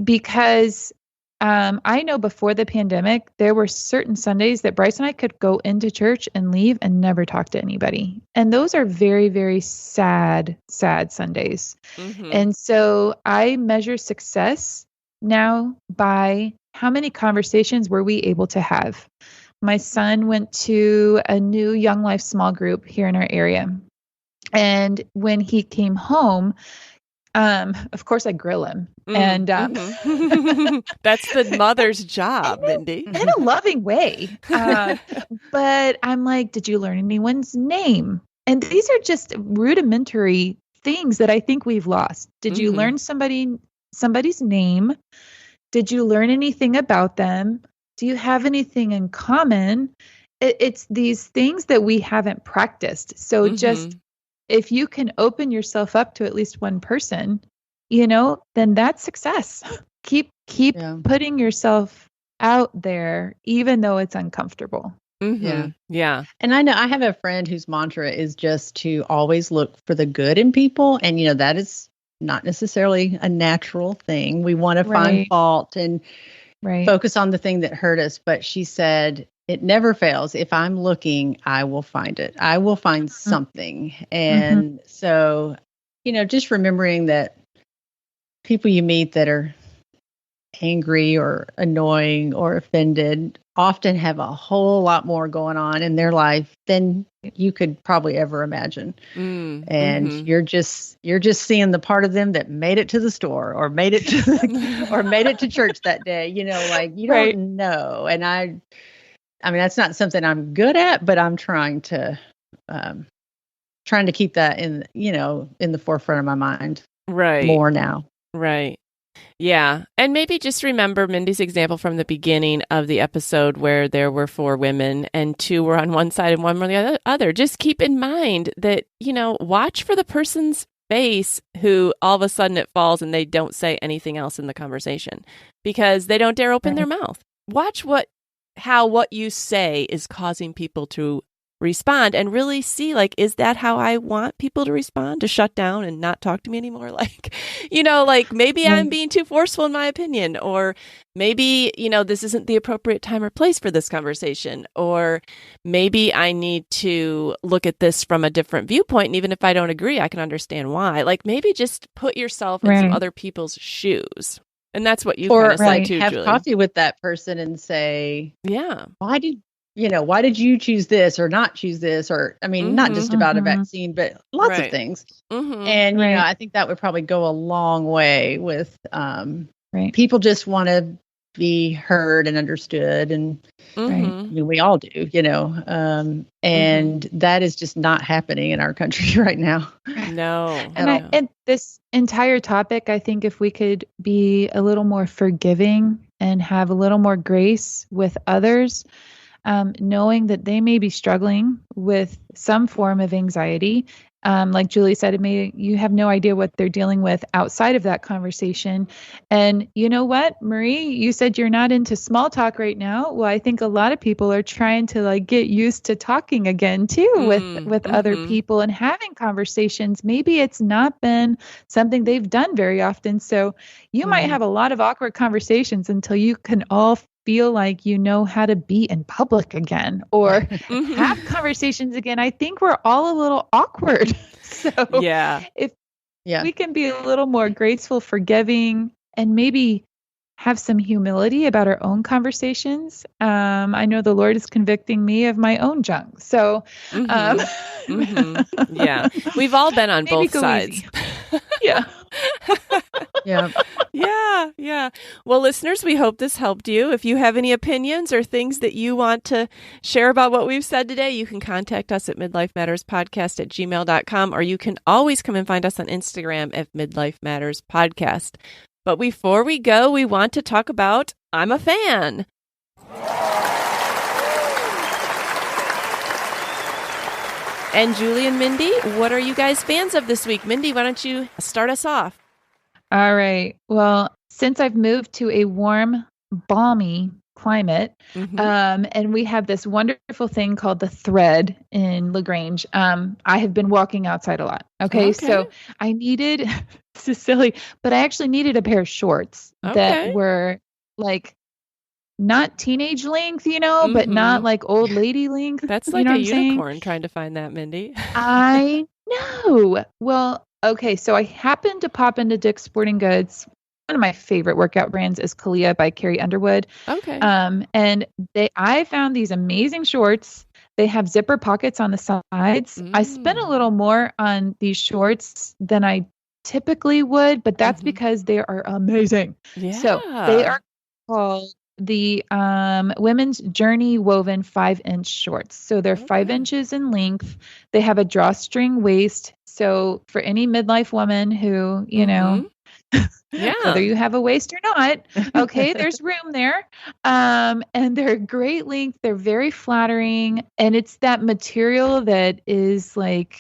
Because I know before the pandemic, there were certain Sundays that Bryce and I could go into church and leave and never talk to anybody. And those are very, very sad Sundays. And so I measure success now by how many conversations were we able to have. My son went to a new Young Life small group here in our area. And when he came home, Of course I grill him. And that's the mother's job, Mindy. In a loving way. But I'm like, did you learn anyone's name? And these are just rudimentary things that I think we've lost. Did you learn somebody's name? Did you learn anything about them? Do you have anything in common? It's these things that we haven't practiced. So just if you can open yourself up to at least one person, then that's success. Keep putting yourself out there, even though it's uncomfortable. Yeah. And I know I have a friend whose mantra is just to always look for the good in people. And, that is not necessarily a natural thing. We want to find fault and focus on the thing that hurt us. But she said, it never fails. If I'm looking, I will find it. I will find something. And so, just remembering that people you meet that are angry or annoying or offended often have a whole lot more going on in their life than you could probably ever imagine. And you're just seeing the part of them that made it to the store or made it to church that day, you don't know. And I mean, that's not something I'm good at, but I'm trying to keep that in the forefront of my mind more now. Right. Yeah. And maybe just remember Mindy's example from the beginning of the episode where there were 4 women and 2 were on one side and 1 were on the other. Just keep in mind that, watch for the person's face who all of a sudden it falls and they don't say anything else in the conversation because they don't dare open their mouth. Watch how what you say is causing people to respond and really see, is that how I want people to respond, to shut down and not talk to me anymore? Maybe I'm being too forceful in my opinion, or maybe, this isn't the appropriate time or place for this conversation, or maybe I need to look at this from a different viewpoint. And even if I don't agree, I can understand why. Maybe just put yourself in some other people's shoes. And that's what you kind of said too, have Julie. coffee with that person and say, yeah, why did you choose this or not choose this? Or, I mean, not just about a vaccine, but lots of things. And, I think that would probably go a long way with people just want to be heard and understood. And I mean, we all do, and that is just not happening in our country right now. No. And this entire topic, I think if we could be a little more forgiving and have a little more grace with others, knowing that they may be struggling with some form of anxiety. Like Julie said, you have no idea what they're dealing with outside of that conversation. And you know what, Marie, you said you're not into small talk right now. Well, I think a lot of people are trying to get used to talking again too with other people and having conversations. Maybe it's not been something they've done very often. So you might have a lot of awkward conversations until you can all feel like you know how to be in public again or have conversations again. I think we're all a little awkward. So if we can be a little more graceful, forgiving, and maybe have some humility about our own conversations. I know the Lord is convicting me of my own junk. So yeah, we've all been on both sides. Yeah. Yeah. Well, listeners, we hope this helped you. If you have any opinions or things that you want to share about what we've said today, you can contact us at midlifematterspodcast@gmail.com, or you can always come and find us on Instagram at Midlife Matters Podcast. But before we go, we want to talk about I'm a Fan. And Julie and Mindy, what are you guys fans of this week? Mindy, why don't you start us off? All right. Well, since I've moved to a warm, balmy climate, and we have this wonderful thing called the Thread in LaGrange, I have been walking outside a lot. Okay. So I needed, this is silly, but I actually needed a pair of shorts that were not teenage length, but not like old lady length. That's like a unicorn trying to find that, Mindy. I know. Well, okay. So I happened to pop into Dick's Sporting Goods. One of my favorite workout brands is Kalia by Carrie Underwood. Okay. And I found these amazing shorts. They have zipper pockets on the sides. I spent a little more on these shorts than I typically would, but that's because they are amazing. Yeah. So they are called the Women's Journey Woven 5-inch shorts. So they're 5 inches in length. They have a drawstring waist. So for any midlife woman who, you know, whether you have a waist or not, okay, there's room there. And they're great length. They're very flattering. And it's that material that is like,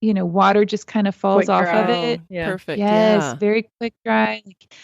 you know, water just kind of falls off of it. Yeah. Perfect. Yes, very quick dry, like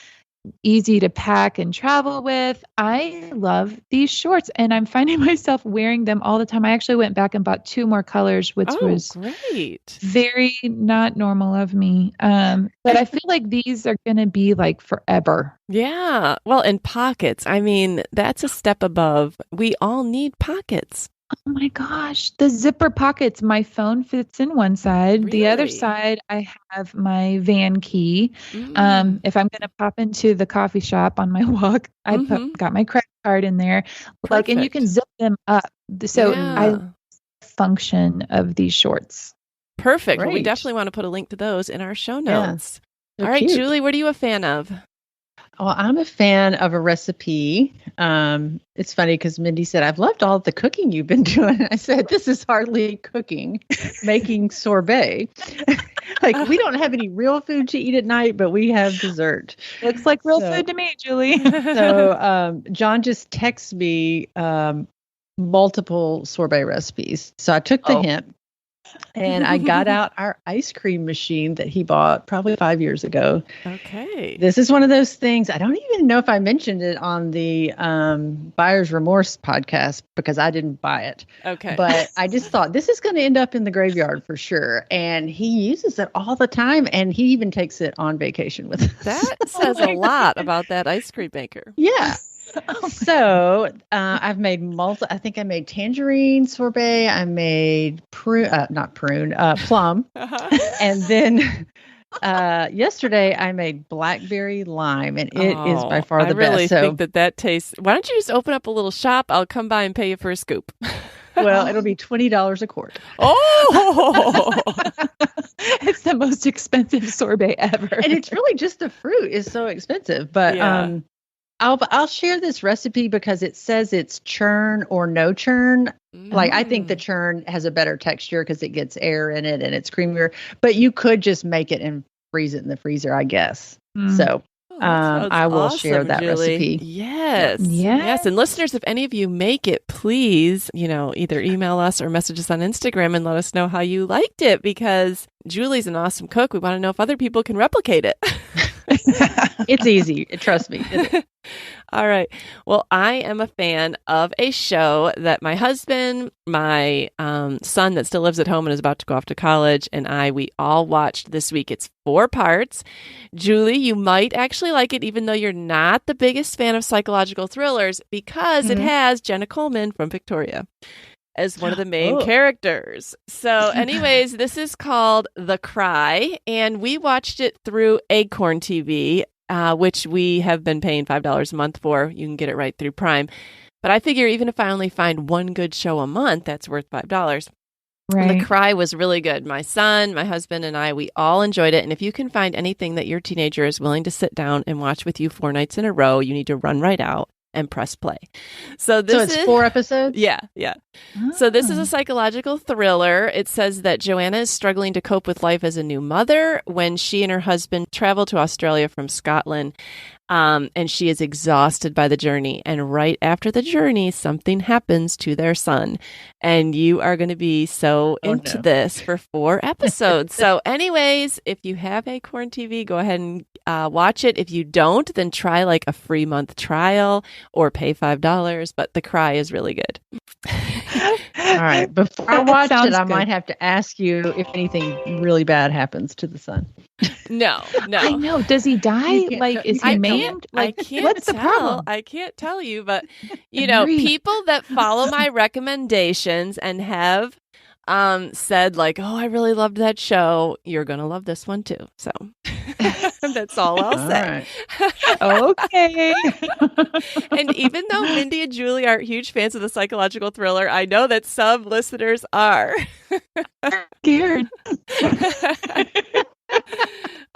easy to pack and travel with. I love these shorts and I'm finding myself wearing them all the time. I actually went back and bought 2 more colors, which was great. Very not normal of me. But I feel like these are going to be like forever. Yeah. Well, and pockets. I mean, that's a step above. We all need pockets. Oh my gosh. The zipper pockets. My phone fits in one side. Really? The other side, I have my van key. If I'm going to pop into the coffee shop on my walk, I got my credit card in there. Like, and you can zip them up. So I function of these shorts. Perfect. Well, we definitely want to put a link to those in our show notes. All right, cute. Julie, what are you a fan of? Well, I'm a fan of a recipe. It's funny because Mindy said, I've loved all the cooking you've been doing. I said, this is hardly cooking, making sorbet. Like, we don't have any real food to eat at night, but we have dessert. Looks like real food to me, Julie. So John just texts me multiple sorbet recipes. So I took the hint. And I got out our ice cream machine that he bought probably 5 years ago. Okay. This is one of those things. I don't even know if I mentioned it on the Buyer's Remorse podcast because I didn't buy it. Okay. But I just thought this is going to end up in the graveyard for sure. And he uses it all the time. And he even takes it on vacation with us. That says a lot about that ice cream maker. Yeah. So I've made I think I made tangerine sorbet. I made plum. And then yesterday I made blackberry lime, and it is by far the best. I really think that tastes. Why don't you just open up a little shop? I'll come by and pay you for a scoop. Well, it'll be $20 a quart. Oh, it's the most expensive sorbet ever. And it's really just the fruit is so expensive, but I'll share this recipe because it says it's churn or no churn. Like, I think the churn has a better texture because it gets air in it and it's creamier, but you could just make it and freeze it in the freezer, I guess. So I will share that recipe. Yes. And listeners, if any of you make it, please, either email us or message us on Instagram and let us know how you liked it, because Julie's an awesome cook. We want to know if other people can replicate it. It's easy. Trust me. All right. Well, I am a fan of a show that my husband, my son that still lives at home and is about to go off to college, and we all watched this week. It's 4 parts. Julie, you might actually like it, even though you're not the biggest fan of psychological thrillers, because it has Jenna Coleman from Victoria as one of the main characters. So anyways, this is called The Cry, and we watched it through Acorn TV, which we have been paying $5 a month for. You can get it right through Prime. But I figure even if I only find one good show a month, that's worth $5. Right. The Cry was really good. My son, my husband, and I, we all enjoyed it. And if you can find anything that your teenager is willing to sit down and watch with you 4 nights in a row, you need to run right out and press play. So it's 4 episodes? Yeah. So this is a psychological thriller. It says that Joanna is struggling to cope with life as a new mother when she and her husband travel to Australia from Scotland. And she is exhausted by the journey. And right after the journey, something happens to their son. And you are going to be so into this for 4 episodes. So anyways, if you have Acorn TV, go ahead and watch it. If you don't, then try like a free month trial or pay $5. But The Cry is really good. All right. Before I watch it, I might have to ask you if anything really bad happens to the son. No. I know. Does he die? Like, is he maimed? Like, I can't what's tell. The problem? I can't tell you, but people that follow my recommendations and have said like, "Oh, I really loved that show," you're gonna love this one too. So that's all I'll say. Right. Okay. And even though Mindy and Julie aren't huge fans of the psychological thriller, I know that some listeners are. Scared.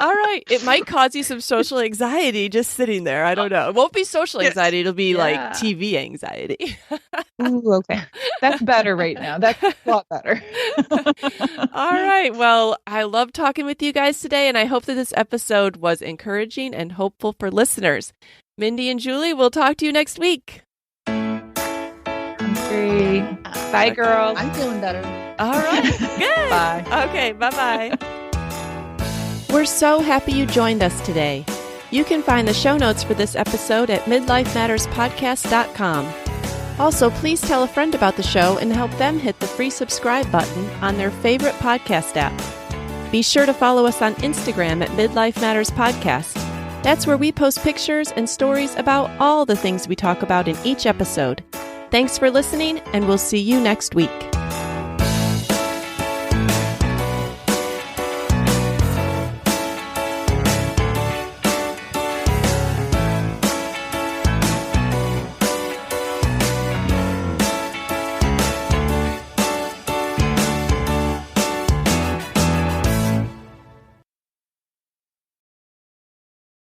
All right. It might cause you some social anxiety just sitting there. I don't know. It won't be social anxiety. It'll be like TV anxiety. Ooh, okay. That's better right now. That's a lot better. All right. Well, I love talking with you guys today, and I hope that this episode was encouraging and hopeful for listeners. Mindy and Julie, we'll talk to you next week. Great. Bye, girls. I'm feeling better. All right. Good. Bye. Okay. Bye-bye. We're so happy you joined us today. You can find the show notes for this episode at midlifematterspodcast.com. Also, please tell a friend about the show and help them hit the free subscribe button on their favorite podcast app. Be sure to follow us on Instagram at Midlife Matters Podcast. That's where we post pictures and stories about all the things we talk about in each episode. Thanks for listening, and we'll see you next week.